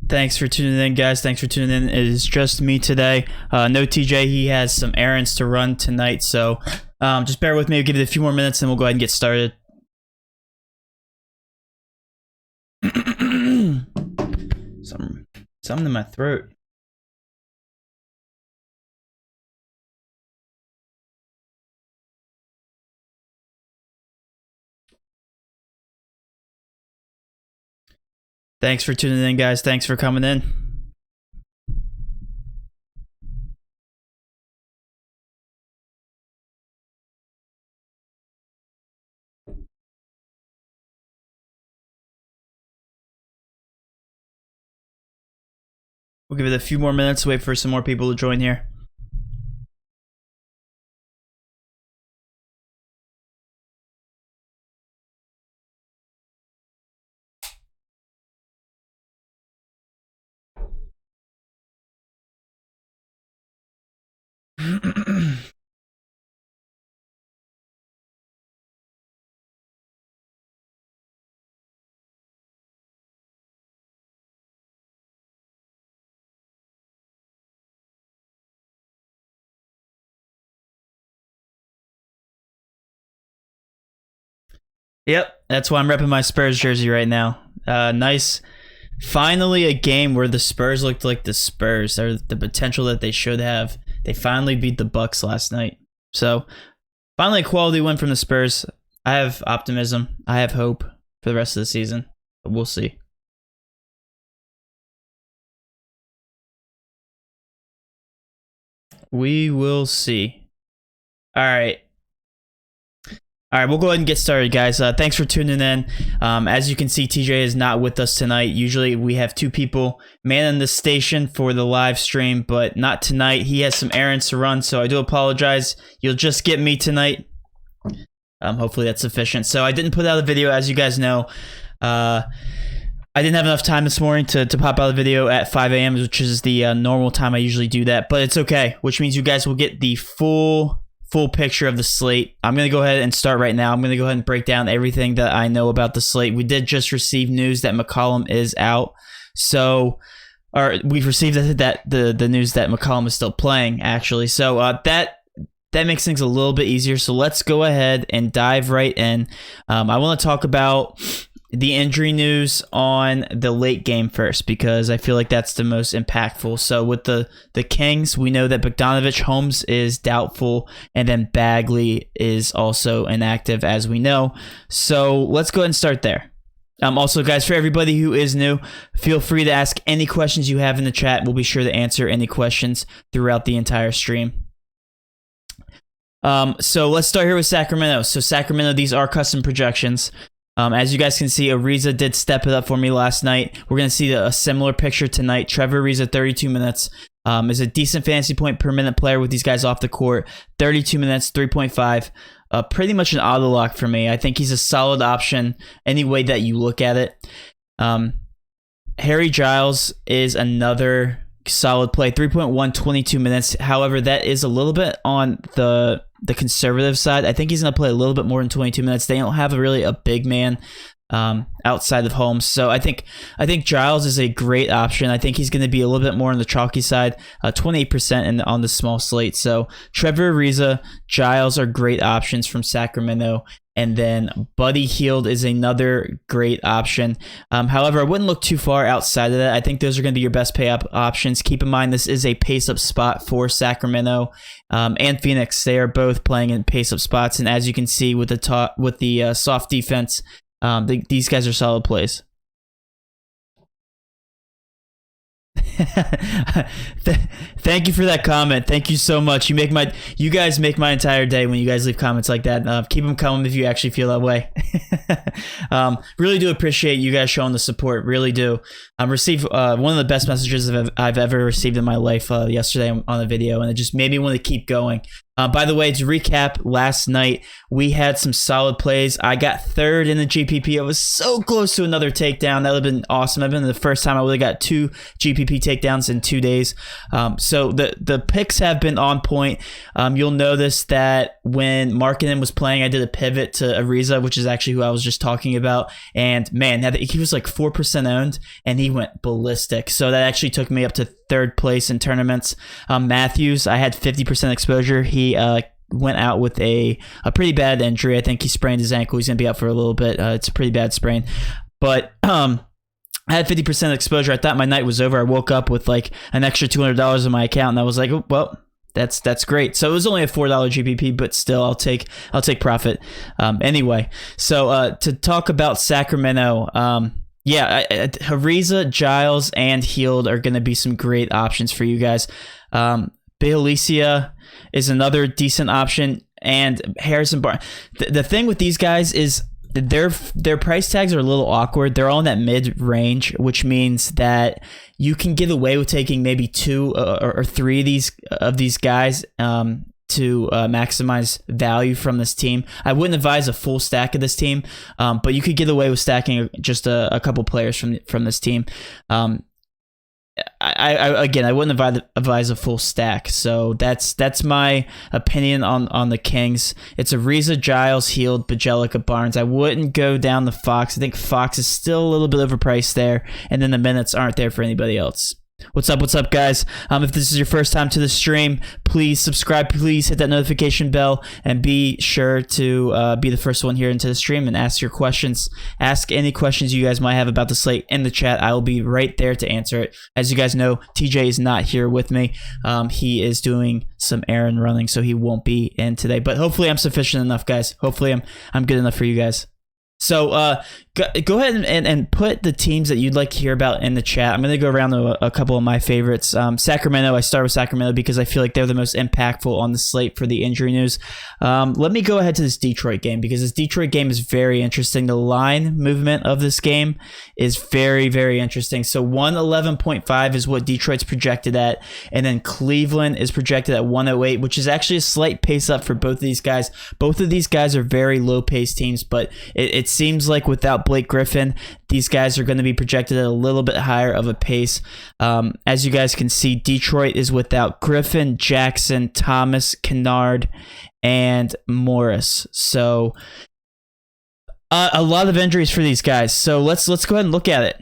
Thanks for tuning in, guys. Thanks for tuning in. It is just me today. No TJ. He has some errands to run tonight, so just bear with me. We'll give it a few more minutes, and we'll go ahead and get started. Something in my throat. Thanks for tuning in, guys. Thanks for coming in. We'll give it a few more minutes, wait for some more people to join here. Yep, that's why I'm repping my Spurs jersey right now. Nice. Finally, a game where the Spurs looked like the Spurs, or the potential that they should have. They finally beat the Bucks last night. So, finally a quality win from the Spurs. I have optimism. I have hope for the rest of the season. But we'll see. We will see. All right. All right, we'll go ahead and get started, guys. Thanks for tuning in. As you can see, TJ is not with us tonight. Usually we have two people manning the station for the live stream, but not tonight. He has some errands to run, so I do apologize. You'll just get me tonight. Hopefully that's sufficient. So I didn't put out a video, as you guys know. I didn't have enough time this morning to pop out a video at 5 a.m., which is the normal time I usually do that, but it's okay, which means you guys will get the full picture of the slate. I'm going to go ahead and start right now. I'm going to go ahead and break down everything that I know about the slate. We did just receive news that McCollum is out. So, or we've received the news that McCollum is still playing, actually. So that makes things a little bit easier. So let's go ahead and dive right in. I want to talk about the injury news on the late game first, because I feel like that's the most impactful. So with the Kings, we know that Bogdanovich, Holmes is doubtful, and then Bagley is also inactive, as we know. So let's go ahead and start there. Also, guys, for everybody who is new, feel free to ask any questions you have in the chat. We'll be sure to answer any questions throughout the entire stream. So let's start here with Sacramento. So Sacramento, these are custom projections. As you guys can see, Ariza did step it up for me last night. We're going to see a similar picture tonight. Trevor Ariza, 32 minutes, is a decent fantasy point per minute player with these guys off the court. 32 minutes, 3.5. Pretty much an auto lock for me. I think he's a solid option any way that you look at it. Harry Giles is another solid play. 3.1, 22 minutes. However, that is a little bit on the the conservative side. I think he's going to play a little bit more than 22 minutes. They don't have a big man outside of Holmes. So I think Giles is a great option. I think he's going to be a little bit more on the chalky side, 28% on the small slate. So Trevor Ariza, Giles are great options from Sacramento. And then Buddy Hield is another great option. However, I wouldn't look too far outside of that. I think those are going to be your best pay up options. Keep in mind, this is a pace up spot for Sacramento and Phoenix. They are both playing in pace up spots. And as you can see with the soft defense, these guys are solid plays. Thank you for that comment. Thank you so much. You guys make my entire day when you guys leave comments like that. Keep them coming if you actually feel that way. Really do appreciate you guys showing the support. Really do. Received one of the best messages I've ever received in my life yesterday on a video, and it just made me want to keep going. By the way, to recap, last night we had some solid plays. I got third in the GPP. I was so close to another takedown. That would have been awesome. I've been the first time I would have got 2 GPP takedowns in 2 days. So the picks have been on point. You'll notice that when Markkanen was playing, I did a pivot to Ariza, which is actually who I was just talking about. And man, he was like 4% owned, and he went ballistic. So that actually took me up to third place in tournaments. Matthews, I had 50% exposure. He went out with a pretty bad injury. I think he sprained his ankle. He's going to be out for a little bit. It's a pretty bad sprain. But I had 50% exposure. I thought my night was over. I woke up with like an extra $200 in my account, and I was like, oh, well, that's great. So it was only a $4 GPP, but still, I'll take profit. Anyway, so to talk about Sacramento, Ariza, Giles, and Hield are going to be some great options for you guys. Bielicia is another decent option, and Harrison Barnes. The thing with these guys is their price tags are a little awkward. They're all in that mid range, which means that you can get away with taking maybe 2 or 3 of these guys to maximize value from this team. I wouldn't advise a full stack of this team, but you could get away with stacking just a couple players from this team. I wouldn't advise a full stack. So that's my opinion on the Kings. It's Ariza, Giles, Hield, Bjelica, Barnes. I wouldn't go down the Fox. I think Fox is still a little bit overpriced there, and then the minutes aren't there for anybody else. What's up, guys? If this is your first time to the stream, please subscribe. Please hit that notification bell, and be sure to be the first one here into the stream and ask your questions. Ask any questions you guys might have about the slate in the chat. I will be right there to answer it. As you guys know, TJ is not here with me. He is doing some errand running, so he won't be in today. But hopefully I'm sufficient enough, guys. Hopefully I'm good enough for you guys. So go ahead and put the teams that you'd like to hear about in the chat. I'm going to go around to a couple of my favorites. Sacramento, I start with Sacramento because I feel like they're the most impactful on the slate for the injury news. Let me go ahead to this Detroit game because this Detroit game is very interesting. The line movement of this game is very, very interesting. So 111.5 is what Detroit's projected at, and then Cleveland is projected at 108, which is actually a slight pace up for both of these guys. Both of these guys are very low-paced teams, but it seems like without Blake Griffin, these guys are going to be projected at a little bit higher of a pace. As you guys can see, Detroit is without Griffin, Jackson, Thomas, Kennard, and Morris. So a lot of injuries for these guys. So let's go ahead and look at it.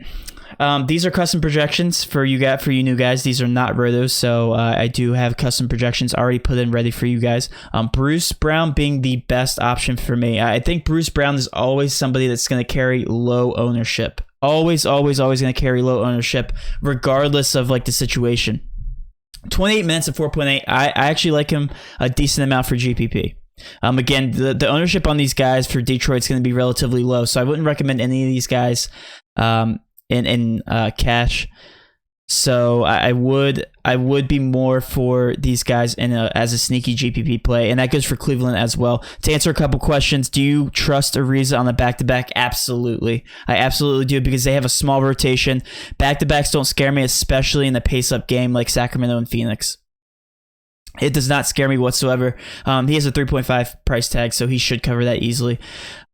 These are custom projections for you new guys. These are not rotos, so I do have custom projections already put in ready for you guys. Bruce Brown being the best option for me. I think Bruce Brown is always somebody that's going to carry low ownership. Always going to carry low ownership, regardless of like the situation. 28 minutes at 4.8. I actually like him a decent amount for GPP. Again, the ownership on these guys for Detroit's going to be relatively low, so I wouldn't recommend any of these guys in cash. So I would be more for these guys as a sneaky GPP play, and that goes for Cleveland as well. To answer a couple questions, do you trust Ariza on the back-to-back? Absolutely. I absolutely do, because they have a small rotation. Back-to-backs don't scare me, especially in the pace-up game like Sacramento and Phoenix. It does not scare me whatsoever. He has a 3.5 price tag, so he should cover that easily.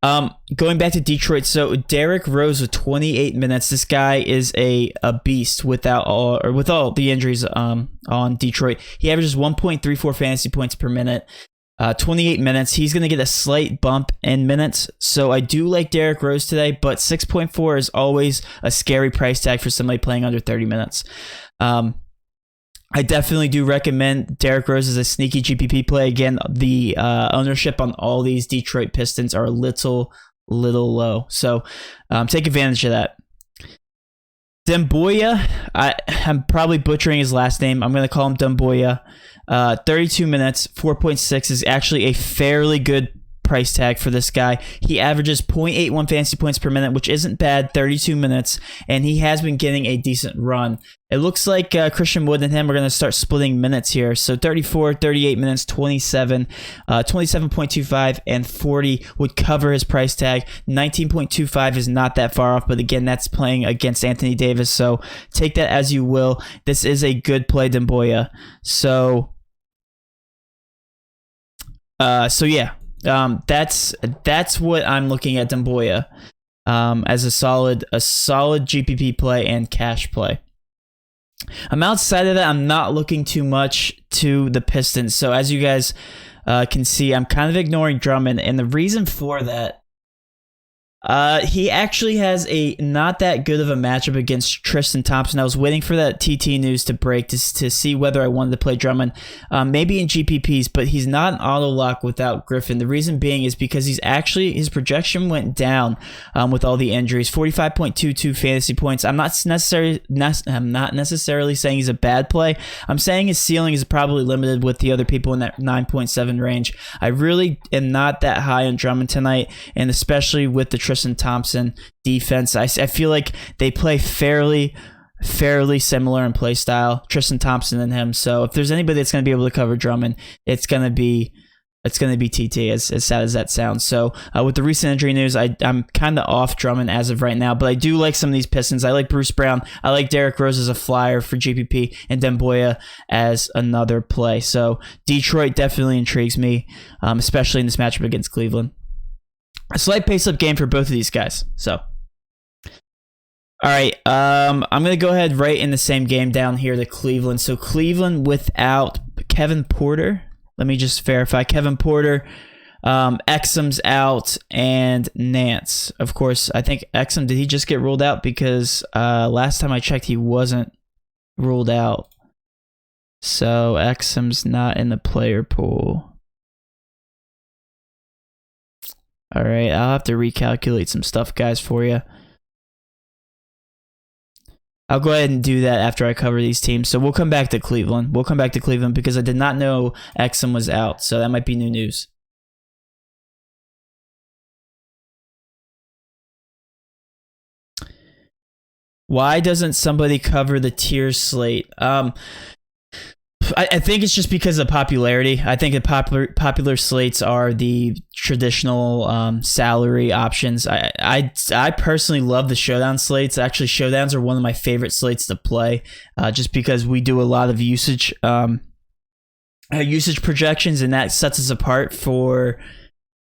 Going back to Detroit, so Derrick Rose with 28 minutes. This guy is a beast with all the injuries on Detroit. He averages 1.34 fantasy points per minute. 28 minutes. He's going to get a slight bump in minutes. So I do like Derrick Rose today, but 6.4 is always a scary price tag for somebody playing under 30 minutes. I definitely do recommend Derrick Rose as a sneaky GPP play. Again, the ownership on all these Detroit Pistons are a little low. So take advantage of that. Demboya, I'm probably butchering his last name. I'm going to call him Demboya. 32 minutes, 4.6 is actually a fairly good price tag for this guy. He averages 0.81 fantasy points per minute, which isn't bad, 32 minutes, and he has been getting a decent run. It looks like Christian Wood and him are going to start splitting minutes here. So 34, 38 minutes, 27, 27.25, and 40 would cover his price tag. 19.25 is not that far off, but again, that's playing against Anthony Davis, so take that as you will. This is a good play, Demboya. So yeah. That's what I'm looking at Demboya as a solid GPP play and cash play. I'm outside of that. I'm not looking too much to the Pistons. So as you guys can see, I'm kind of ignoring Drummond, and the reason for that, he actually has a not that good of a matchup against Tristan Thompson. I was waiting for that TT news to break to see whether I wanted to play Drummond, maybe in GPPs, but he's not an auto lock without Griffin. The reason being is because his projection went down with all the injuries. 45.22 fantasy points. I'm not necessarily saying he's a bad play. I'm saying his ceiling is probably limited with the other people in that 9.7 range. I really am not that high on Drummond tonight, and especially with the Tristan Thompson defense. I feel like they play fairly similar in play style, Tristan Thompson and him. So if there's anybody that's going to be able to cover Drummond, it's going to be TT, as sad as that sounds. So with the recent injury news, I'm kind of off Drummond as of right now, but I do like some of these Pistons. I like Bruce Brown. I like Derrick Rose as a flyer for GPP, and Demboya as another play. So Detroit definitely intrigues me, especially in this matchup against Cleveland. A slight pace-up game for both of these guys. So, all right, I'm going to go ahead right in the same game down here to Cleveland. So Cleveland without Kevin Porter. Let me just verify. Kevin Porter, Exum's out, and Nance. Of course, I think Exum, did he just get ruled out? Because last time I checked, he wasn't ruled out. So Exum's not in the player pool. All right, I'll have to recalculate some stuff, guys, for you. I'll go ahead and do that after I cover these teams. So we'll come back to Cleveland. Because I did not know Exum was out, so that might be new news. Why doesn't somebody cover the tier slate? I think it's just because of popularity. I think the popular slates are the traditional salary options. I personally love the showdown slates. Actually, showdowns are one of my favorite slates to play, just because we do a lot of usage projections, and that sets us apart for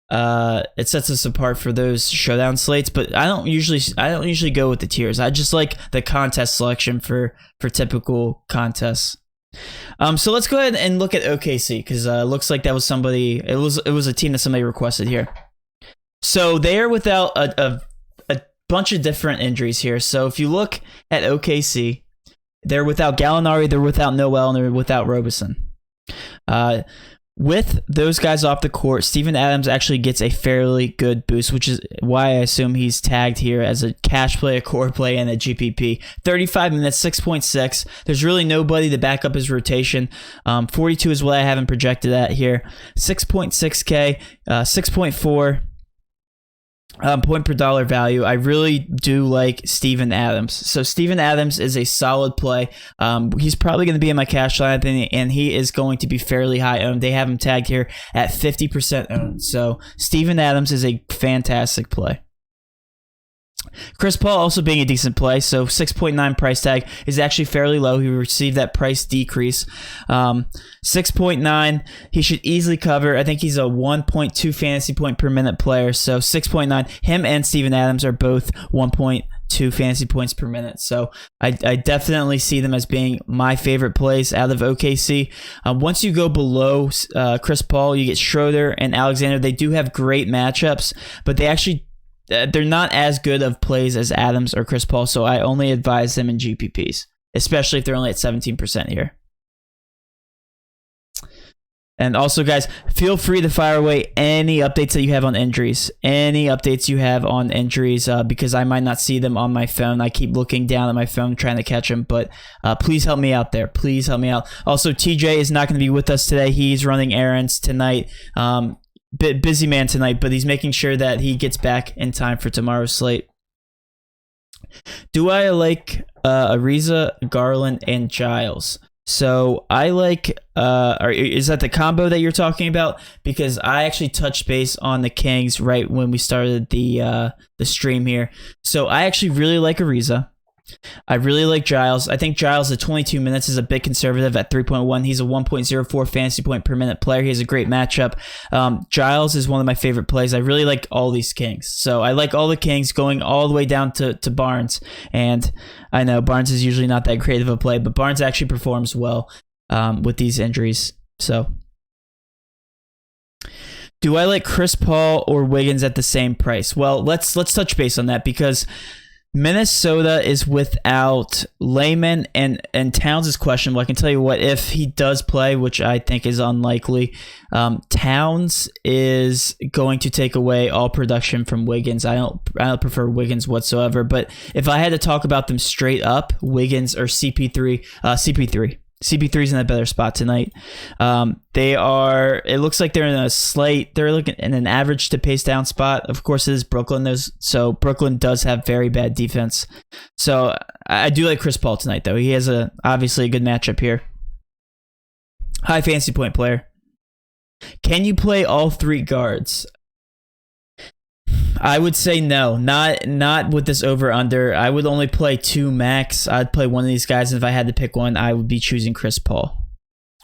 those showdown slates. But I don't usually go with the tiers. I just like the contest selection for typical contests. So let's go ahead and look at OKC, because it looks like that was somebody. It was a team that somebody requested here. So they are without a bunch of different injuries here. So if you look at OKC, they're without Gallinari, they're without Noel, and they're without Robeson. With those guys off the court, Steven Adams actually gets a fairly good boost, which is why I assume he's tagged here as a cash play, a core play, and a GPP. 35 minutes, 6.6. There's really nobody to back up his rotation. 42 is what I haven't projected at here. 6.6K, 6.4. Point per dollar value. I really do like Steven Adams. So Steven Adams is a solid play. He's probably going to be in my cash lineup, and he is going to be fairly high owned. They have him tagged here at 50% owned. So Steven Adams is a fantastic play. Chris Paul also being a decent play, so 6.9 price tag is actually fairly low. He received that price decrease. 6.9, he should easily cover. I think he's a 1.2 fantasy point per minute player, so 6.9. Him and Steven Adams are both 1.2 1.2 fantasy points per minute. So I definitely see them as being my favorite plays out of OKC. Once you go below Chris Paul, you get Schroeder and Alexander. They do have great matchups, but they're not as good of plays as Adams or Chris Paul. So I only advise them in GPPs, especially if they're only at 17% here. And also, guys, feel free to fire away any updates that you have on injuries. Because I might not see them on my phone. I keep looking down at my phone trying to catch them. But please help me out there. Please help me out. Also, TJ is not going to be with us today. He's running errands tonight. Busy man tonight, but he's making sure that he gets back in time for tomorrow's slate. Do I like Ariza, Garland, and Giles? So I like, is that the combo that you're talking about? Because I actually touched base on the Kings right when we started the stream here. So I actually really like Ariza. I really like Giles. I think Giles at 22 minutes is a bit conservative at 3.1. He's a 1.04 fantasy point per minute player. He has a great matchup. Giles is one of my favorite plays. I really like all these Kings. So I like all the Kings going all the way down to Barnes. And I know Barnes is usually not that great of a play, but Barnes actually performs well with these injuries. So do I like Chris Paul or Wiggins at the same price? Well, let's touch base on that because Minnesota is without Layman and Towns is questionable. I can tell you what, if he does play, which I think is unlikely, Towns is going to take away all production from Wiggins. I don't prefer Wiggins whatsoever, but if I had to talk about them straight up, Wiggins or CP3. CP3's in a better spot tonight. It looks like they're they're looking in an average to pace down spot. Of course, it is Brooklyn. So Brooklyn does have very bad defense. So I do like Chris Paul tonight, though. He has obviously a good matchup here. High fantasy point player. Can you play all three guards? I would say no, not with this over-under. I would only play two max. I'd play one of these guys, and if I had to pick one, I would be choosing Chris Paul.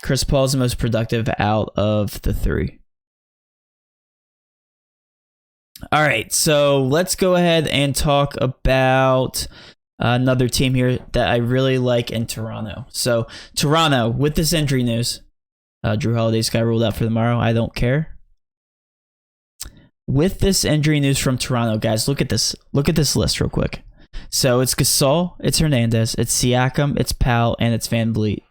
Chris Paul is the most productive out of the three. All right, so let's go ahead and talk about another team here that I really like in Toronto. So Toronto, with this injury news, Drew Holiday's got ruled out for tomorrow. I don't care. With this injury news from Toronto, guys, look at this. Look at this list real quick. So it's Gasol, it's Hernandez, it's Siakam, it's Powell, and it's VanVleet.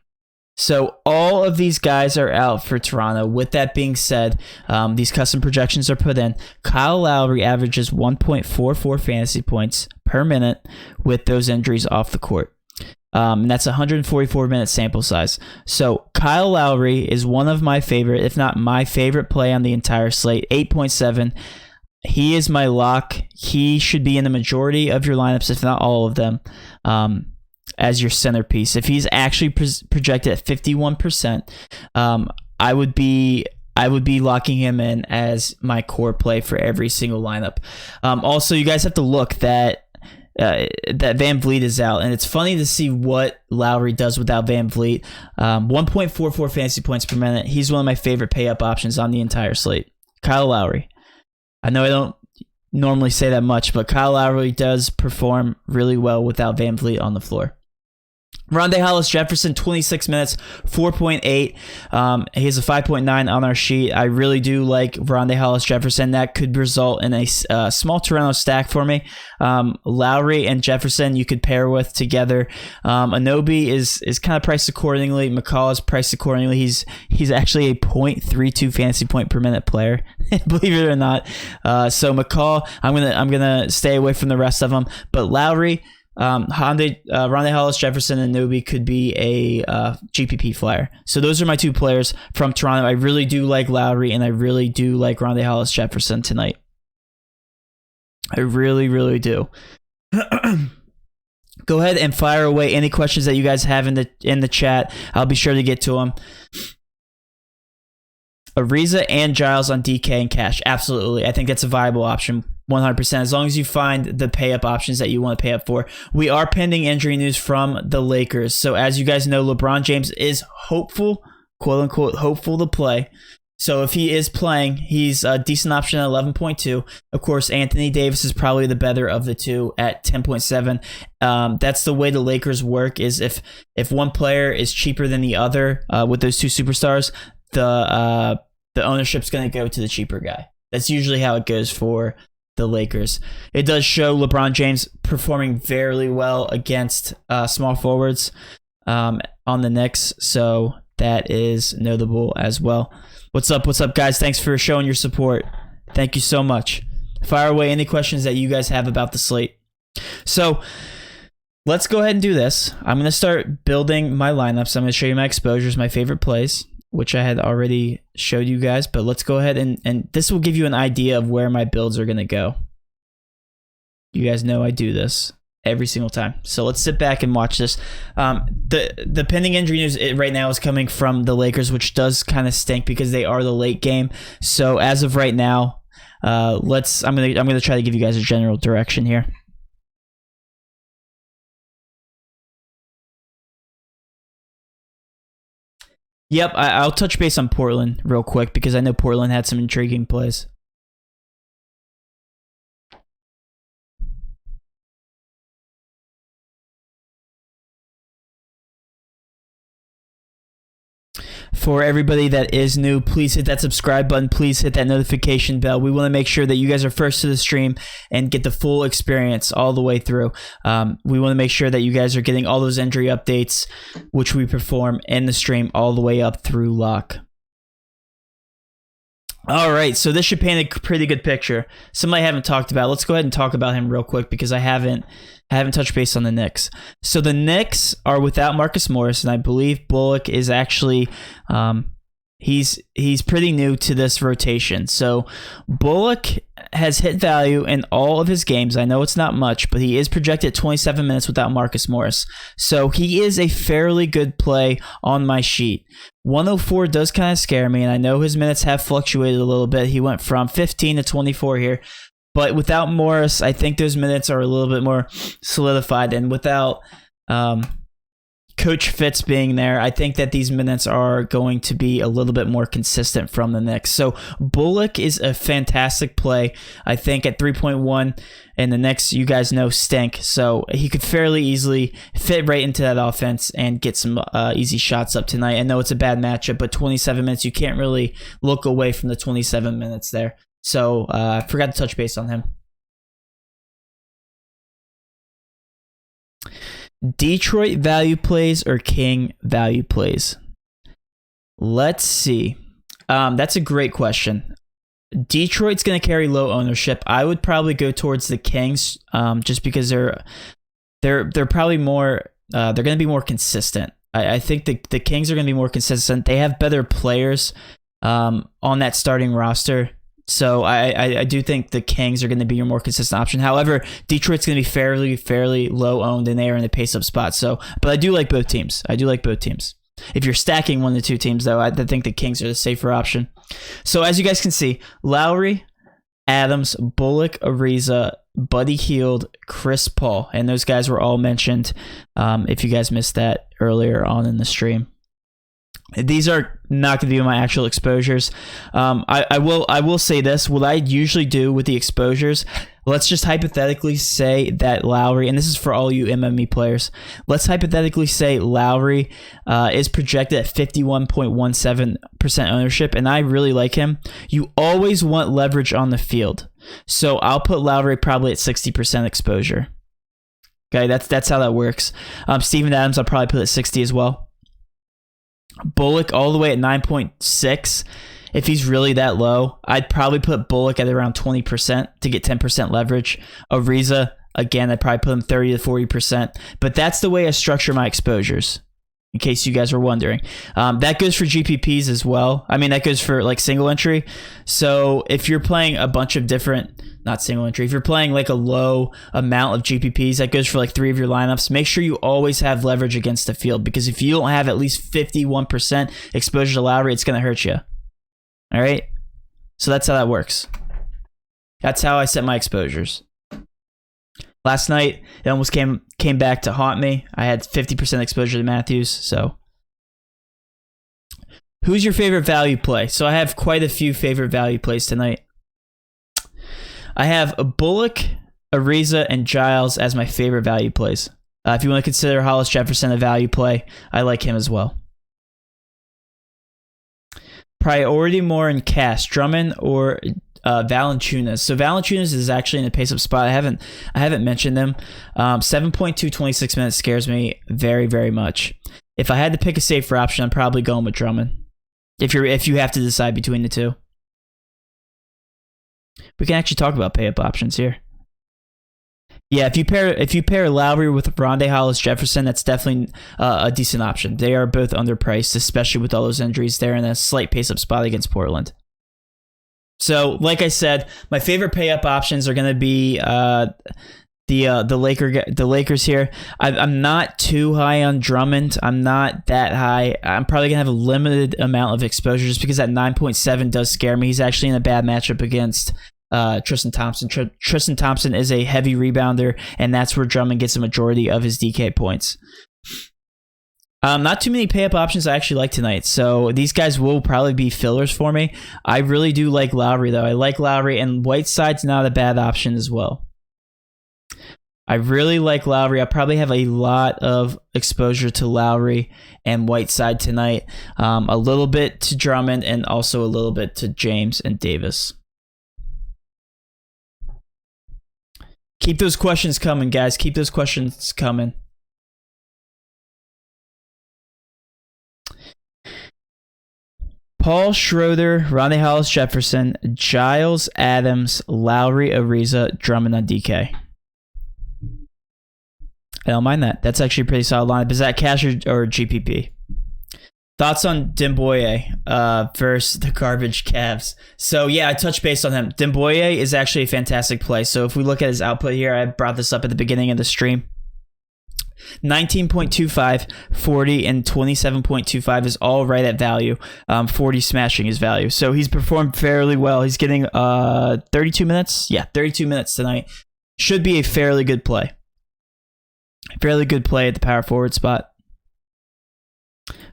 So all of these guys are out for Toronto. With that being said, these custom projections are put in. Kyle Lowry averages 1.44 fantasy points per minute with those injuries off the court. And that's a 144-minute sample size. So Kyle Lowry is one of my favorite, if not my favorite play on the entire slate, 8.7. He is my lock. He should be in the majority of your lineups, if not all of them, as your centerpiece. If he's actually projected at 51%, I would be locking him in as my core play for every single lineup. Also, you guys have to look that VanVleet is out, and it's funny to see what Lowry does without VanVleet. 1.44 fantasy points per minute. He's one of my favorite pay-up options on the entire slate. Kyle Lowry. I know I don't normally say that much, but Kyle Lowry does perform really well without VanVleet on the floor. Rondae Hollis-Jefferson, 26 minutes, 4.8. He has a 5.9 on our sheet. I really do like Rondae Hollis-Jefferson. That could result in a small Toronto stack for me. Lowry and Jefferson you could pair with together. Anunoby is kind of priced accordingly. McCall is priced accordingly. He's actually a 0.32 fantasy point per minute player, believe it or not. So McCall, I'm gonna stay away from the rest of them. But Lowry, Rondae Hollis-Jefferson and Anunoby could be a GPP flyer. So those are my two players from Toronto. I really do like Lowry, and I really do like Rondae Hollis-Jefferson tonight. I really, really do. Go ahead and fire away any questions that you guys have in the chat. I'll be sure to get to them. Ariza and Giles on DK and cash. Absolutely. I think that's a viable option. 100%. As long as you find the pay up options that you want to pay up for. We are pending injury news from the Lakers. So as you guys know, LeBron James is hopeful, quote unquote, hopeful to play. So if he is playing, he's a decent option at 11.2. Of course, Anthony Davis is probably the better of the two at 10.7. That's the way the Lakers work, is if one player is cheaper than the other with those two superstars, the ownership's going to go to the cheaper guy. That's usually how it goes for the Lakers. It does show LeBron James performing very well against small forwards on the Knicks, so that is notable as well. What's up, guys? Thanks for showing your support. Thank you so much. Fire away any questions that you guys have about the slate. So let's go ahead and do this. I'm going to start building my lineups. I'm going to show you my exposures, my favorite plays, which I had already showed you guys. But let's go ahead and this will give you an idea of where my builds are going to go. You guys know I do this every single time. So let's sit back and watch this. The pending injury news right now is coming from the Lakers, which does kind of stink because they are the late game. So as of right now, I'm gonna try to give you guys a general direction here. Yep, I'll touch base on Portland real quick because I know Portland had some intriguing plays. For everybody that is new, please hit that subscribe button. Please hit that notification bell. We want to make sure that you guys are first to the stream and get the full experience all the way through. We want to make sure that you guys are getting all those injury updates, which we perform in the stream all the way up through lock. All right, so this should paint a pretty good picture. Somebody I haven't talked about. Let's go ahead and talk about him real quick because I haven't touched base on the Knicks. So the Knicks are without Marcus Morris, and I believe Bullock is actually he's pretty new to this rotation. So Bullock has hit value in all of his games. I know it's not much, but he is projected 27 minutes without Marcus Morris. So he is a fairly good play on my sheet. 104 does kind of scare me, and I know his minutes have fluctuated a little bit. He went from 15 to 24 here. But without Morris, I think those minutes are a little bit more solidified. And without Coach Fitz being there, I think that these minutes are going to be a little bit more consistent from the Knicks. So Bullock is a fantastic play, I think, at 3.1. And the Knicks, you guys know, stink. So he could fairly easily fit right into that offense and get some easy shots up tonight. I know it's a bad matchup, but 27 minutes, you can't really look away from the 27 minutes there. So I forgot to touch base on him. Detroit value plays or King value plays? Let's see. That's a great question. Detroit's going to carry low ownership. I would probably go towards the Kings just because they're probably more they're going to be more consistent. I think the Kings are going to be more consistent. They have better players on that starting roster. So I do think the Kings are going to be your more consistent option. However, Detroit's going to be fairly low owned, and they are in a pace up spot. So, but I do like both teams. If you're stacking one of the two teams, though, I think the Kings are the safer option. So as you guys can see, Lowry, Adams, Bullock, Ariza, Buddy Hield, Chris Paul, and those guys were all mentioned. If you guys missed that earlier on in the stream. These are not going to be my actual exposures. I will say this. What I usually do with the exposures, let's just hypothetically say that Lowry, and this is for all you MME players, let's hypothetically say Lowry is projected at 51.17% ownership, and I really like him. You always want leverage on the field. So I'll put Lowry probably at 60% exposure. Okay, that's how that works. Steven Adams, I'll probably put at 60 as well. Bullock all the way at 9.6. If he's really that low, I'd probably put Bullock at around 20% to get 10% leverage. Ariza, again, I'd probably put him 30 to 40%. But that's the way I structure my exposures, in case you guys were wondering. That goes for GPPs as well. I mean, that goes for like single entry. So if you're playing a bunch of different, not single entry, if you're playing like a low amount of GPPs, that goes for like 3 of your lineups. Make sure you always have leverage against the field, because if you don't have at least 51% exposure to Lowry, it's going to hurt you. All right? So that's how that works. That's how I set my exposures. Last night, it almost came back to haunt me. I had 50% exposure to Matthews, so Who's your favorite value play? So I have quite a few favorite value plays tonight. I have Bullock, Ariza, and Giles as my favorite value plays. If you want to consider Hollis-Jefferson a value play, I like him as well. Priority more in cash, Drummond or Valanciunas. So Valanciunas is actually in a pace-up spot. I haven't mentioned him. 7.2 26 minutes scares me very, very much. If I had to pick a safer option, I'm probably going with Drummond. If you have to decide between the two. We can actually talk about pay-up options here. Yeah, if you pair Lowry with Rondae Hollis-Jefferson, that's definitely a decent option. They are both underpriced, especially with all those injuries. They're in a slight pace-up spot against Portland. So, like I said, my favorite pay-up options are going to be the Lakers here. I'm not too high on Drummond. I'm not that high. I'm probably going to have a limited amount of exposure just because that 9.7 does scare me. He's actually in a bad matchup against Tristan Thompson. Tristan Thompson is a heavy rebounder, and that's where Drummond gets the majority of his DK points. Not too many pay-up options I actually like tonight, so these guys will probably be fillers for me. I really do like Lowry, though. I like Lowry, and Whiteside's not a bad option as well. I really like Lowry. I probably have a lot of exposure to Lowry and Whiteside tonight. A little bit to Drummond, and also a little bit to James and Davis. Keep those questions coming, guys. Keep those questions coming. Paul Schroeder, Rondae Hollis-Jefferson, Giles, Adams, Lowry, Ariza, Drummond on DK. I don't mind that. That's actually a pretty solid lineup. Is that cash or GPP? Thoughts on Demboye versus the garbage Cavs. So, yeah, I touched base on him. Demboye is actually a fantastic play. So, if we look at his output here, I brought this up at the beginning of the stream. 19.25, 40, and 27.25 is all right at value. 40 smashing his value. So, he's performed fairly well. He's getting 32 minutes. Yeah, 32 minutes tonight. Should be a fairly good play. Fairly good play at the power forward spot.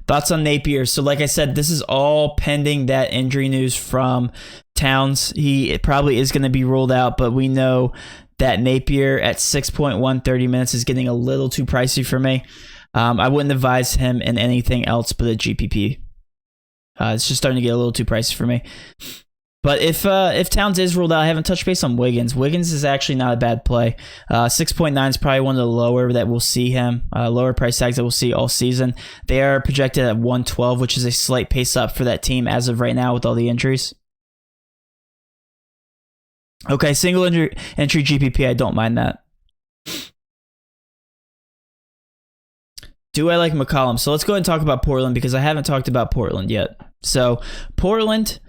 Thoughts on Napier. So like I said, this is all pending that injury news from Towns. It probably is going to be ruled out, but we know that Napier at 6.1 30 minutes is getting a little too pricey for me. I wouldn't advise him in anything else but a GPP. It's just starting to get a little too pricey for me. But if Towns is ruled out, I haven't touched base on Wiggins. Wiggins is actually not a bad play. 6.9 is probably one of the lower that we'll see him. Lower price tags that we'll see all season. They are projected at 112, which is a slight pace up for that team as of right now with all the injuries. Okay, single entry GPP, I don't mind that. Do I like McCollum? So let's go ahead and talk about Portland because I haven't talked about Portland yet. So Portland...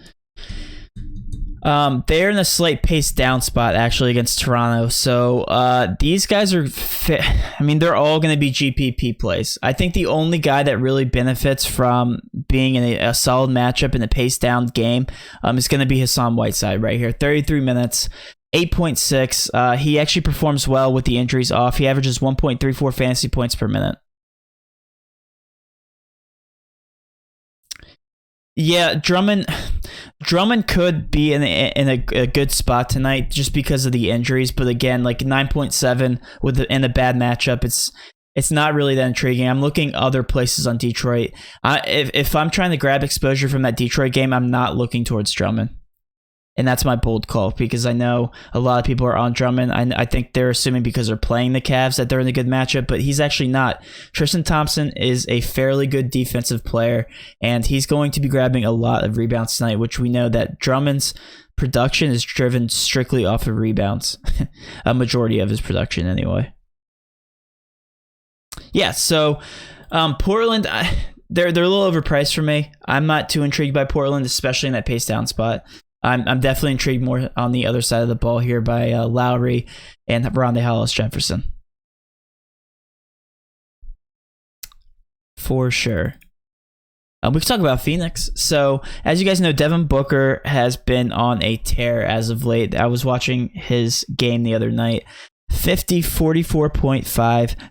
they're in a slight pace down spot actually against Toronto. So these guys are they're all going to be GPP plays. I think the only guy that really benefits from being in a solid matchup in a pace down game is going to be Hassan Whiteside right here. 33 minutes, 8.6. He actually performs well with the injuries off. He averages 1.34 fantasy points per minute. Yeah, Drummond could be in a good spot tonight just because of the injuries, but again, like 9.7 in a bad matchup, it's not really that intriguing. I'm looking other places on Detroit. If I'm trying to grab exposure from that Detroit game, I'm not looking towards Drummond. And that's my bold call because I know a lot of people are on Drummond. I think they're assuming because they're playing the Cavs that they're in a good matchup, but he's actually not. Tristan Thompson is a fairly good defensive player, and he's going to be grabbing a lot of rebounds tonight, which we know that Drummond's production is driven strictly off of rebounds. A majority of his production anyway. Yeah, so Portland... They're a little overpriced for me. I'm not too intrigued by Portland, especially in that pace down spot. I'm definitely intrigued more on the other side of the ball here by Lowry and Rondae Hollis-Jefferson. For sure. We can talk about Phoenix. So, as you guys know, Devin Booker has been on a tear as of late. I was watching his game the other night. 50, 44.5,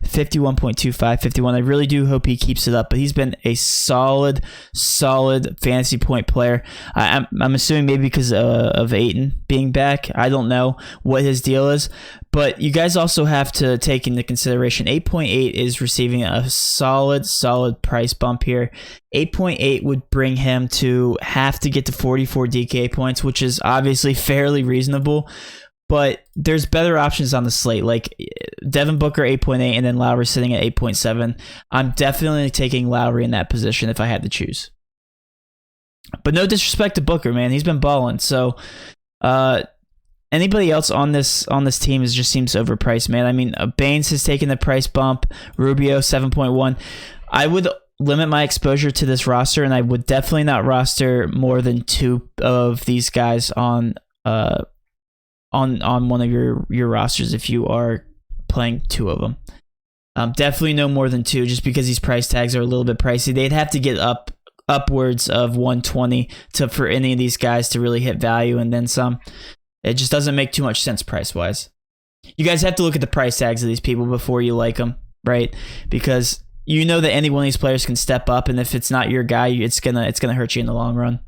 51.25, 51. I really do hope he keeps it up, but he's been a solid fantasy point player. I'm assuming maybe because of Ayton being back. I don't know what his deal is, but you guys also have to take into consideration 8.8 is receiving a solid price bump here. 8.8 would bring him to have to get to 44 DK points, which is obviously fairly reasonable. But there's better options on the slate, like Devin Booker 8.8 and then Lowry sitting at 8.7. I'm definitely taking Lowry in that position if I had to choose. But no disrespect to Booker, man. He's been balling. So anybody else on this team just seems overpriced, man. I mean, Baines has taken the price bump. Rubio 7.1. I would limit my exposure to this roster, and I would definitely not roster more than 2 of these guys on one of your rosters if you are playing 2 of them. Definitely no more than 2, just because these price tags are a little bit pricey. They'd have to get upwards of 120 for any of these guys to really hit value, and then some. It just doesn't make too much sense price wise. You guys have to look at the price tags of these people before you like them, right? Because you know that any one of these players can step up, and if it's not your guy, it's gonna hurt you in the long run.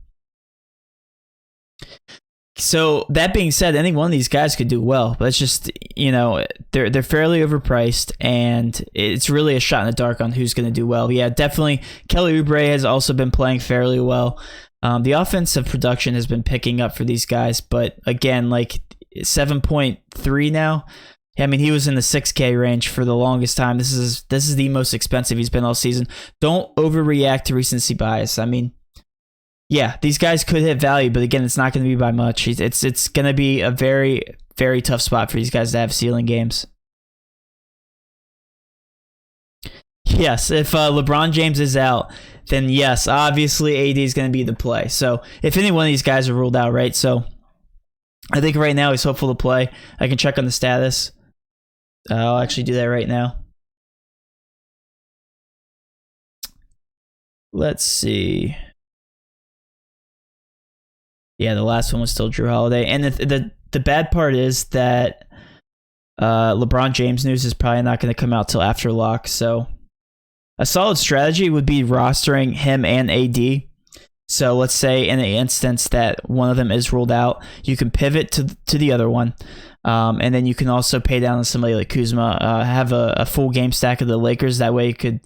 So that being said, any one of these guys could do well, but it's just, they're fairly overpriced, and it's really a shot in the dark on who's going to do well. Yeah, definitely. Kelly Oubre has also been playing fairly well. The offensive production has been picking up for these guys, but again, like 7.3 now. I mean, he was in the 6K range for the longest time. This is the most expensive he's been all season. Don't overreact to recency bias. I mean, yeah, these guys could hit value, but again, it's not going to be by much. It's going to be a very, very tough spot for these guys to have ceiling games. Yes, if LeBron James is out, then yes, obviously AD is going to be the play. So if any one of these guys are ruled out, right? So I think right now he's hopeful to play. I can check on the status. I'll actually do that right now. Let's see. Yeah, the last one was still Drew Holiday. And the bad part is that LeBron James news is probably not going to come out till after lock. So a solid strategy would be rostering him and AD. So let's say in the instance that one of them is ruled out, you can pivot to the other one. And then you can also pay down on somebody like Kuzma, have a full game stack of the Lakers. That way you could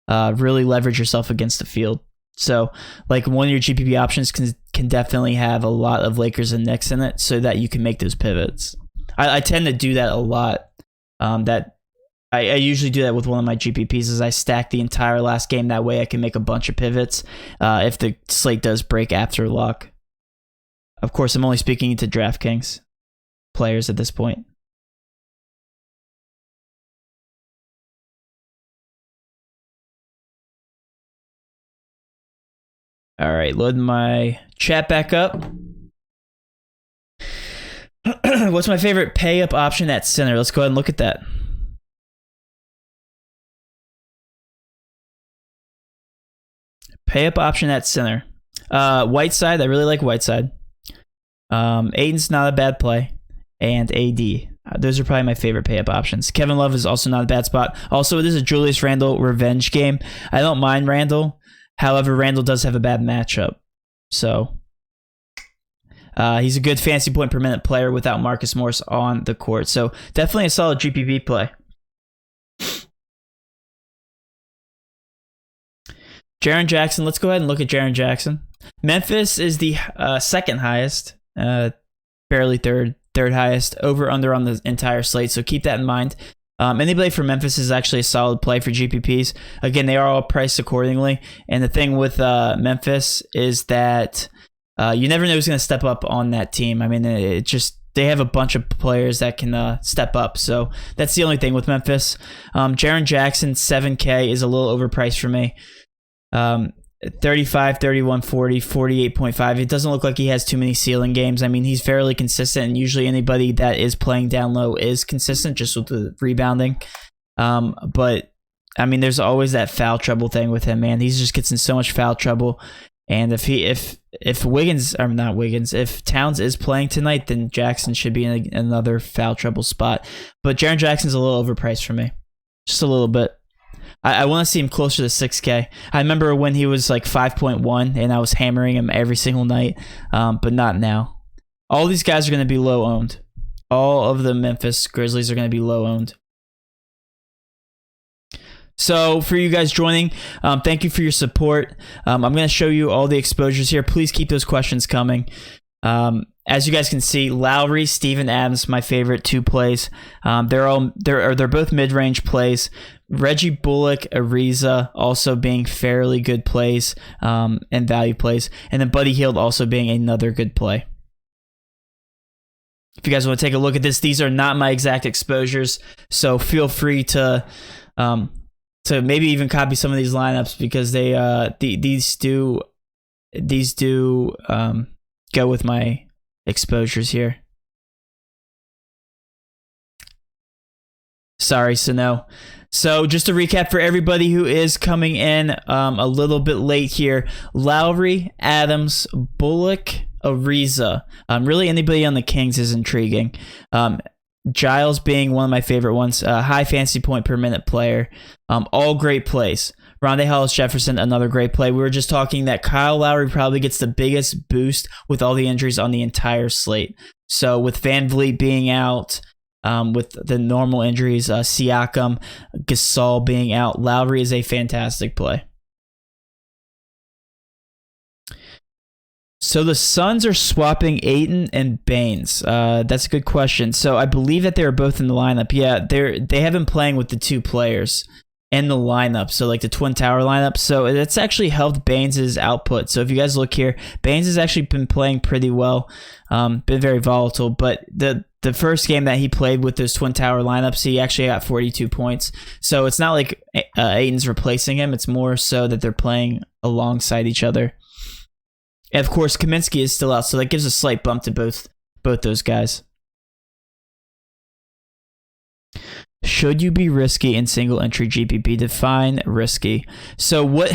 really leverage yourself against the field. So like one of your GPP options can definitely have a lot of Lakers and Knicks in it so that you can make those pivots. I tend to do that a lot. I usually do that with one of my GPPs is I stack the entire last game. That way I can make a bunch of pivots if the slate does break after lock. Of course, I'm only speaking to DraftKings players at this point. All right, loading my chat back up. What's my favorite pay up option at center? Let's go ahead and look at that. Pay up option at center. Whiteside, I really like Whiteside. Aiden's not a bad play. And AD. Those are probably my favorite pay up options. Kevin Love is also not a bad spot. Also, this is a Julius Randle revenge game. I don't mind Randle. However, Randle does have a bad matchup. So he's a good fantasy point per minute player without Marcus Morris on the court. So definitely a solid GPP play. Jaren Jackson. Let's go ahead and look at Jaren Jackson. Memphis is the second highest, barely third highest, over under on the entire slate. So keep that in mind. Anybody from Memphis is actually a solid play for GPPs. Again, they are all priced accordingly. And the thing with Memphis is that you never know who's going to step up on that team. I mean, they have a bunch of players that can step up. So that's the only thing with Memphis. Jaren Jackson, 7K is a little overpriced for me. 35, 31, 40, 48.5. It doesn't look like he has too many ceiling games. I mean, he's fairly consistent, and usually anybody that is playing down low is consistent just with the rebounding. But, I mean, there's always that foul trouble thing with him, man. He just gets in so much foul trouble. And if Wiggins, or not Wiggins, if Towns is playing tonight, then Jackson should be in another foul trouble spot. But Jaren Jackson's a little overpriced for me, just a little bit. I want to see him closer to 6K. I remember when he was like 5.1, and I was hammering him every single night, but not now. All these guys are going to be low owned. All of the Memphis Grizzlies are going to be low owned. So for you guys joining, thank you for your support. I'm going to show you all the exposures here. Please keep those questions coming. As you guys can see, Lowry, Steven Adams, my favorite 2 plays. They're both mid-range plays. Reggie Bullock, Ariza also being fairly good plays and value plays, and then Buddy Hield also being another good play. If you guys want to take a look at this, these are not my exact exposures, so feel free to maybe even copy some of these lineups, because these do go with my exposures here. Sorry, so no. So just to recap for everybody who is coming in a little bit late here: Lowry, Adams, Bullock, Ariza. Really anybody on the Kings is intriguing. Giles being one of my favorite ones. High fantasy point per minute player. All great plays. Rondae Hollis-Jefferson, another great play. We were just talking that Kyle Lowry probably gets the biggest boost with all the injuries on the entire slate. So with Van Vliet being out, with the normal injuries, Siakam, Gasol being out, Lowry is a fantastic play. So the Suns are swapping Ayton and Baines. That's a good question. So I believe that they were both in the lineup. Yeah, they have been playing with the 2 players in the lineup, so like the Twin Tower lineup. So it's actually helped Baines' output. So if you guys look here, Baines has actually been playing pretty well, been very volatile. But the first game that he played with those Twin Tower lineups, he actually got 42 points. So it's not like Ayton's replacing him. It's more so that they're playing alongside each other. And of course, Kaminsky is still out, so that gives a slight bump to both those guys. Should you be risky in single entry GPP? Define risky. So what?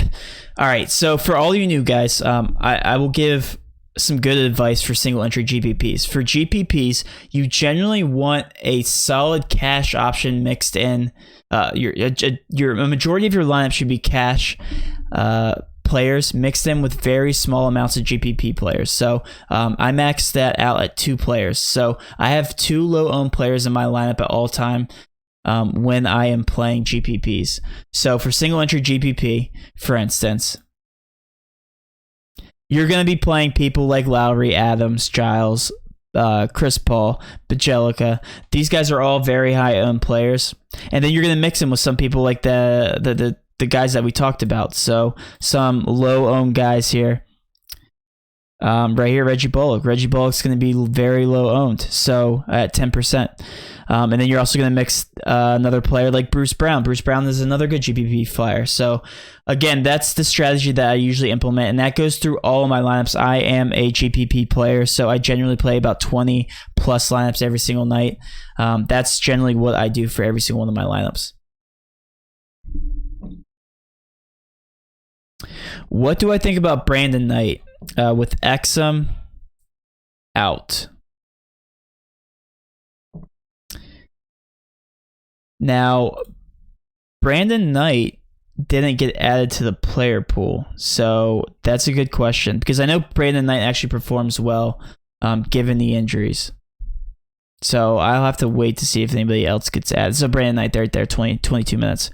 All right. So for all you new guys, I will give some good advice for single entry GPPs. For GPPs, you generally want a solid cash option mixed in. A majority of your lineup should be cash players mixed in with very small amounts of GPP players. So I maxed that out at 2 players. So I have 2 low-owned players in my lineup at all time when I am playing GPPs. So for single entry GPP, for instance, you're going to be playing people like Lowry, Adams, Giles, Chris Paul, Bjelica. These guys are all very high-owned players. And then you're going to mix them with some people like the guys that we talked about. So some low-owned guys here. Right here, Reggie Bullock. Reggie Bullock's going to be very low-owned, so at 10%. And then you're also going to mix another player like Bruce Brown. Bruce Brown is another good GPP flyer. So again, that's the strategy that I usually implement, and that goes through all of my lineups. I am a GPP player, so I generally play about 20 plus lineups every single night. That's generally what I do for every single one of my lineups. What do I think about Brandon Knight with Exum out? Now, Brandon Knight didn't get added to the player pool, so that's a good question, because I know Brandon Knight actually performs well given the injuries. So I'll have to wait to see if anybody else gets added. So Brandon Knight right there, 22 minutes.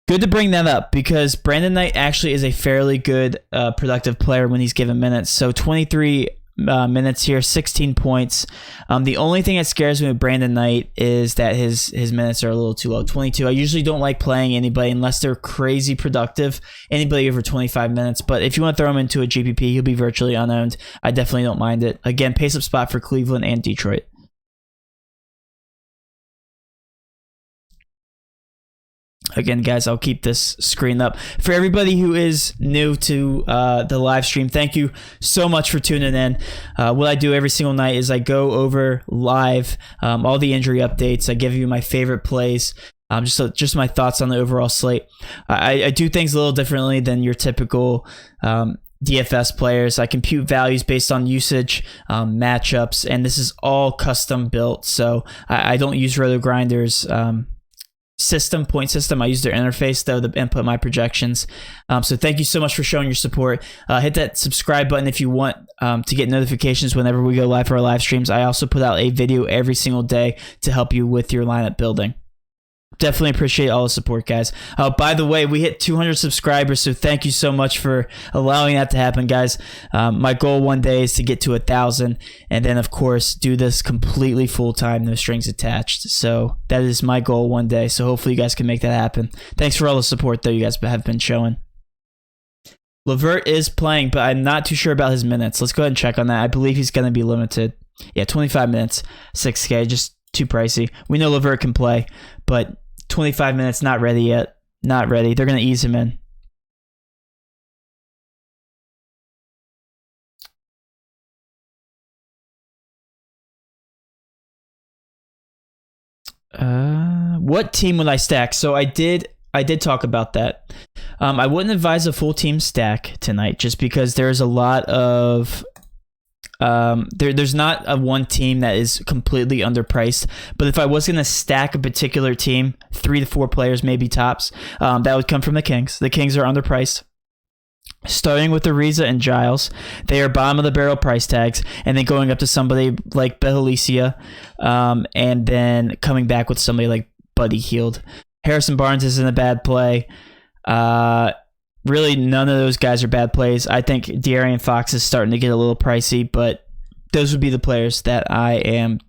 Good to bring that up, because Brandon Knight actually is a fairly good productive player when he's given minutes. So 23 minutes here, 16 points. The only thing that scares me with Brandon Knight is that his minutes are a little too low. 22. I usually don't like playing anybody unless they're crazy productive. Anybody over 25 minutes. But if you want to throw him into a GPP, he'll be virtually unowned. I definitely don't mind it. Again, pace up spot for Cleveland and Detroit. Again, guys, I'll keep this screen up. For everybody who is new to the live stream, thank you so much for tuning in. What I do every single night is I go over live all the injury updates. I give you my favorite plays. Just my thoughts on the overall slate. I do things a little differently than your typical DFS players. I compute values based on usage, matchups, and this is all custom built. So I don't use Rotogrinders point system. I use their interface though to input my projections. So thank you so much for showing your support. Hit that subscribe button if you want to get notifications whenever we go live for our live streams. I also put out a video every single day to help you with your lineup building. Definitely appreciate all the support, guys. By the way, we hit 200 subscribers, so thank you so much for allowing that to happen, guys. My goal one day is to get to 1,000, and then, of course, do this completely full-time, no strings attached. So that is my goal one day, so hopefully you guys can make that happen. Thanks for all the support, though, you guys have been showing. LeVert is playing, but I'm not too sure about his minutes. Let's go ahead and check on that. I believe he's going to be limited. Yeah, 25 minutes, 6K, just too pricey. We know LeVert can play, but 25 minutes, not ready yet. Not ready. They're going to ease him in. What team would I stack? So I did talk about that. I wouldn't advise a full team stack tonight just because there's a lot of there's not a one team that is completely underpriced, but if I was going to stack a particular team, 3 to 4 players maybe tops, that would come from the Kings. The Kings are underpriced. Starting with Ariza and Giles, they are bottom of the barrel price tags, and then going up to somebody like Behalicia, and then coming back with somebody like Buddy Hield. Harrison Barnes isn't a bad play. Really, none of those guys are bad plays. I think De'Aaron Fox is starting to get a little pricey, but those would be the players that I am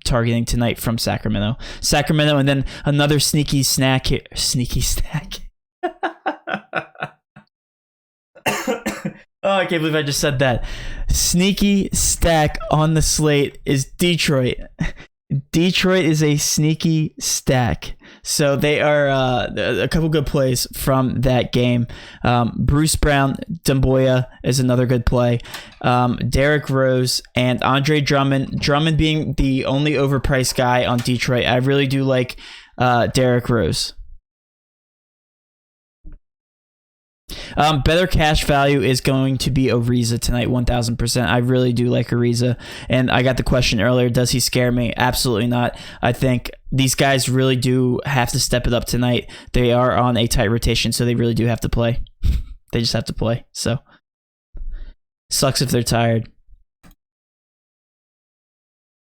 targeting tonight from Sacramento. Sacramento, and then another sneaky snack here. Sneaky snack. Oh, I can't believe I just said that. Sneaky stack on the slate is Detroit. Detroit is a sneaky stack. So they are a couple good plays from that game. Bruce Brown, Demboya is another good play. Derrick Rose and Andre Drummond. Drummond being the only overpriced guy on Detroit. I really do like Derrick Rose. Better cash value is going to be Ariza tonight, 1,000%. I really do like Ariza. And I got the question earlier, does he scare me? Absolutely not. I think these guys really do have to step it up tonight. They are on a tight rotation, so they really do have to play. They just have to play. So, sucks if they're tired.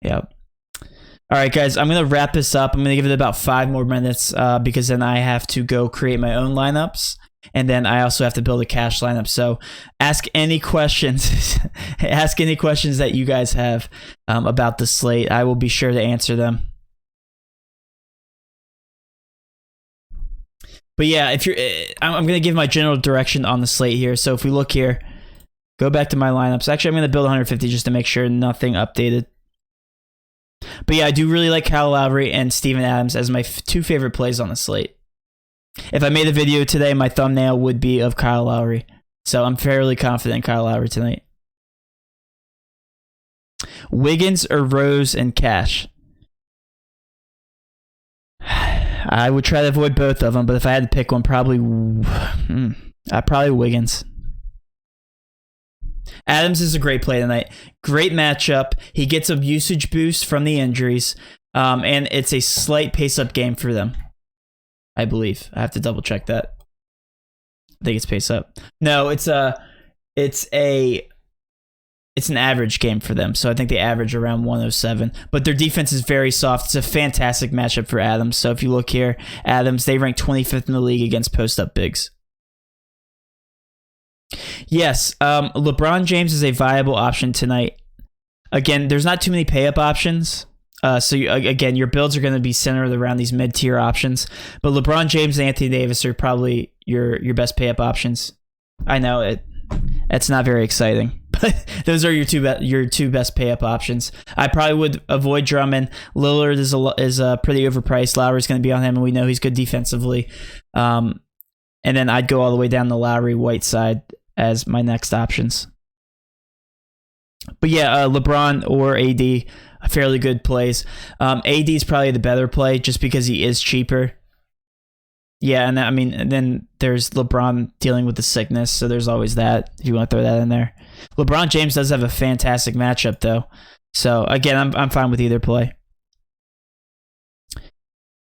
Yep. All right, guys, I'm going to wrap this up. I'm going to give it about 5 more minutes because then I have to go create my own lineups. And then I also have to build a cash lineup. So ask any questions. Ask any questions that you guys have about the slate. I will be sure to answer them. But yeah, if you're, I'm going to give my general direction on the slate here. So if we look here, go back to my lineups. Actually, I'm going to build 150 just to make sure nothing updated. But yeah, I do really like Kyle Lowry and Steven Adams as my 2 favorite plays on the slate. If I made a video today, my thumbnail would be of Kyle Lowry. So I'm fairly confident in Kyle Lowry tonight. Wiggins or Rose and Cash? I would try to avoid both of them, but if I had to pick one, probably Wiggins. Adams is a great play tonight. Great matchup. He gets a usage boost from the injuries, and it's a slight pace-up game for them. I believe. I have to double check that. I think it's pace up. No, it's an average game for them. So I think they average around 107. But their defense is very soft. It's a fantastic matchup for Adams. So if you look here, Adams, they rank 25th in the league against post-up bigs. Yes, LeBron James is a viable option tonight. Again, there's not too many pay-up options. Again, your builds are going to be centered around these mid-tier options. But LeBron James and Anthony Davis are probably your best pay-up options. I know it's not very exciting, but those are your two best pay-up options. I probably would avoid Drummond. Lillard is pretty overpriced. Lowry's going to be on him, and we know he's good defensively. And then I'd go all the way down the Lowry Whiteside as my next options. But yeah, LeBron or AD. fairly good plays. AD is probably the better play just because he is cheaper. Yeah, and then there's LeBron dealing with the sickness, so there's always that, if you want to throw that in there. LeBron James does have a fantastic matchup, though. So, again, I'm fine with either play.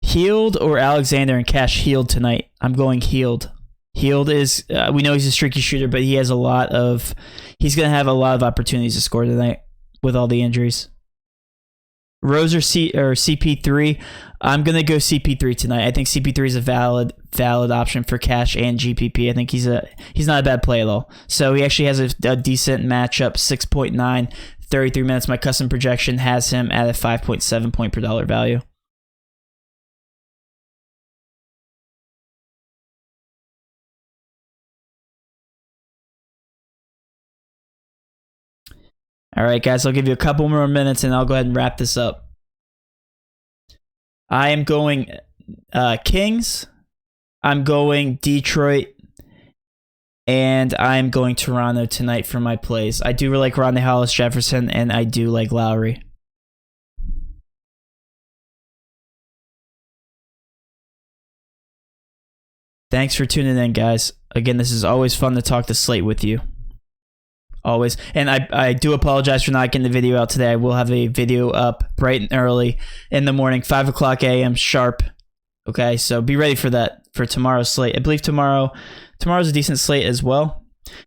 Hield or Alexander and cash? Hield tonight. I'm going Hield. Hield is, we know he's a streaky shooter, but he's going to have a lot of opportunities to score tonight with all the injuries. Rose or CP3? I'm going to go CP3 tonight. I think CP3 is a valid option for cash and GPP. I think he's not a bad play at all. So he actually has a decent matchup, 6.9, 33 minutes. My custom projection has him at a 5.7 point per dollar value. All right, guys, I'll give you a couple more minutes and I'll go ahead and wrap this up. I am going Kings. I'm going Detroit. And I'm going Toronto tonight for my plays. I do like Rondae Hollis-Jefferson, and I do like Lowry. Thanks for tuning in, guys. Again, this is always fun to talk to Slate with you. Always. And I do apologize for not getting the video out today. I will have a video up bright and early in the morning, 5 o'clock a.m. sharp. Okay, so be ready for that, for tomorrow's slate. I believe tomorrow's a decent slate as well.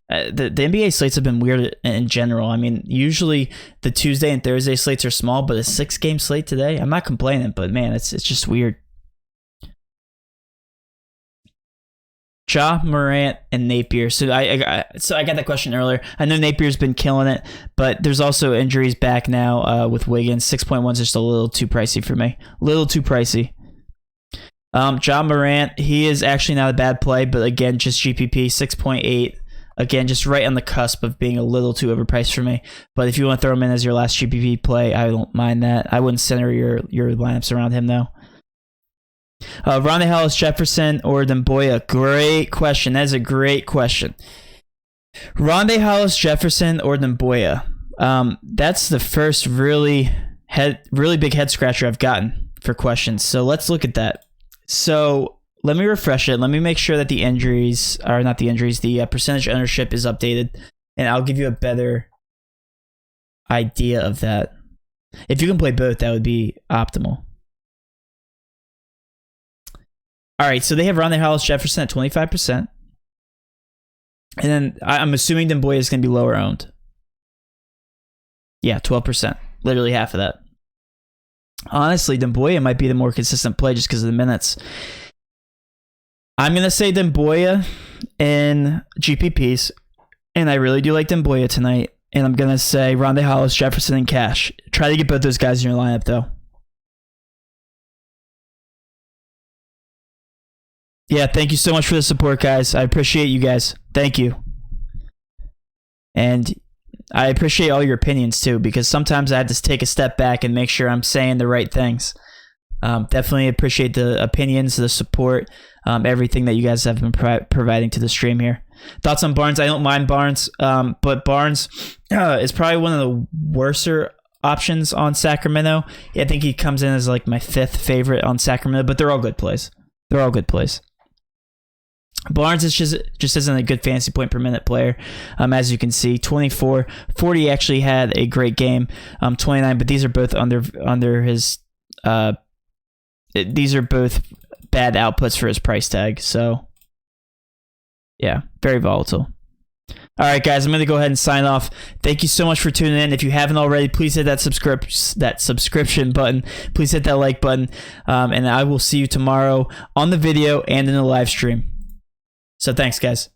The NBA slates have been weird in general. I mean, usually the Tuesday and Thursday slates are small, but a 6-game slate today, I'm not complaining, but man, it's just weird. Ja Morant and Napier. So I got that question earlier. I know Napier's been killing it, but there's also injuries back now with Wiggins. 6.1 is just a little too pricey for me. A little too pricey. Ja Morant, he is actually not a bad play, but again, just GPP 6.8. Again, just right on the cusp of being a little too overpriced for me. But if you want to throw him in as your last GPP play, I don't mind that. I wouldn't center your lineups around him though. Rondae Hollis-Jefferson or Demboya? Great question. That is a great question. Rondae Hollis-Jefferson or Demboya? That's the first really big head scratcher I've gotten for questions. So let's look at that. So let me refresh it. Let me make sure that the percentage ownership is updated, and I'll give you a better idea of that. If you can play both, that would be optimal. All right, so they have Rondae Hollis-Jefferson at 25%. And then I'm assuming Demboya is going to be lower owned. Yeah, 12%. Literally half of that. Honestly, Demboya might be the more consistent play just because of the minutes. I'm going to say Demboya in GPPs, and I really do like Demboya tonight. And I'm going to say Rondae Hollis-Jefferson in cash. Try to get both those guys in your lineup, though. Yeah, thank you so much for the support, guys. I appreciate you guys. Thank you. And I appreciate all your opinions, too, because sometimes I have to take a step back and make sure I'm saying the right things. Definitely appreciate the opinions, the support, everything that you guys have been providing to the stream here. Thoughts on Barnes? I don't mind Barnes, but Barnes is probably one of the worser options on Sacramento. I think he comes in as like my 5th favorite on Sacramento, but they're all good plays. They're all good plays. Barnes is just isn't a good fantasy point per minute player. As you can see, 24, 40 actually had a great game. 29, but these are both under his. These are both bad outputs for his price tag. So, yeah, very volatile. All right, guys, I'm going to go ahead and sign off. Thank you so much for tuning in. If you haven't already, please hit that subscription button. Please hit that like button, and I will see you tomorrow on the video and in the live stream. So thanks, guys.